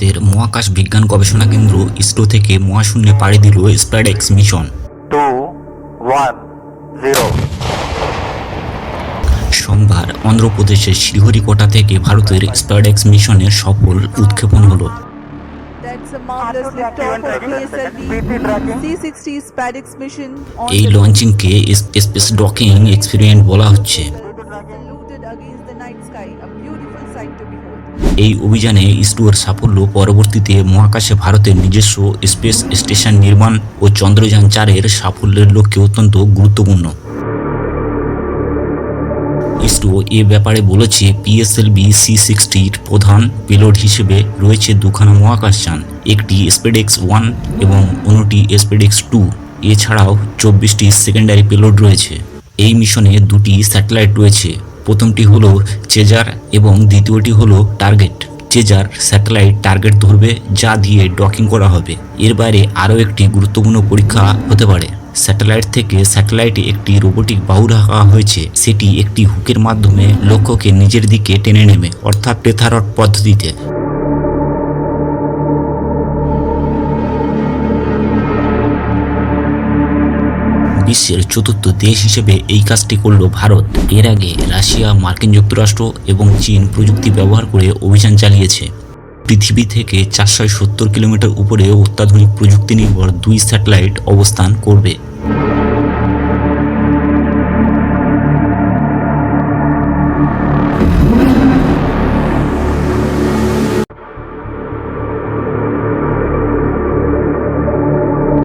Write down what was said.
ভারতের মহাকাশ বিজ্ঞান গবেষণা কেন্দ্র ইসরো থেকে মহাশূন্যে পাড়ি দিল স্প্যাডেক্স মিশন। 2, 1, 0. সোমবার অন্ধ্রপ্রদেশের শ্রীহরিকোটা থেকে ভারতের স্প্যাডেক্স মিশনের সফল উৎক্ষেপণ হলো। That's a marvelous liftoff of PSLV C-60 SpaceX mission on এই the লঞ্চিংকে স্পেস ডকিং এক্সপেরিমেন্ট বলা হচ্ছে। saluted against the night sky, a beautiful sight to behold. এই অভিযানে ইসরোর সাফল্য পরবর্তীতে মহাকাশে ভারতের নিজস্ব স্পেস স্টেশন নির্মাণ ও চন্দ্রযান-4-এর সাফল্যের লক্ষ্যে অত্যন্ত গুরুত্বপূর্ণ। ইসরো এ ব্যাপারে বলেছে, পিএসএলভি C-60-র প্রধান পেলোড হিসেবে রয়েছে দুখানা মহাকাশযান, একটি SpaceX-1 এবং অন্যটি SpaceX-2। এছাড়াও 24টি সেকেন্ডারি পেলোড রয়েছে। এই মিশনে দুটি স্যাটেলাইট রয়েছে, প্রথমটি হলো চেজার এবং দ্বিতীয়টি হলো টার্গেট। চেজার স্যাটেলাইট টার্গেট ধরবে, যা দিয়ে ডকিং করা হবে। এর বাইরে আরও একটি গুরুত্বপূর্ণ পরীক্ষা হতে পারে। স্যাটেলাইট থেকে স্যাটেলাইটে একটি রোবোটিক বাহু রাখা হয়েছে, সেটি একটি হুকের মাধ্যমে লক্ষ্যকে নিজের দিকে টেনে নেবে, অর্থাৎ টেথারড পদ্ধতিতে। বিশ্বের চতুর্থ দেশ হিসেবে এই কাজটি করল ভারত। এর আগে রাশিয়া, মার্কিন যুক্তরাষ্ট্র এবং চীন প্রযুক্তি ব্যবহার করে অভিযান চালিয়েছে। পৃথিবী থেকে 470 কিলোমিটার উপরে অত্যাধুনিক প্রযুক্তি নির্ভর দুই স্যাটেলাইট অবস্থান করবে।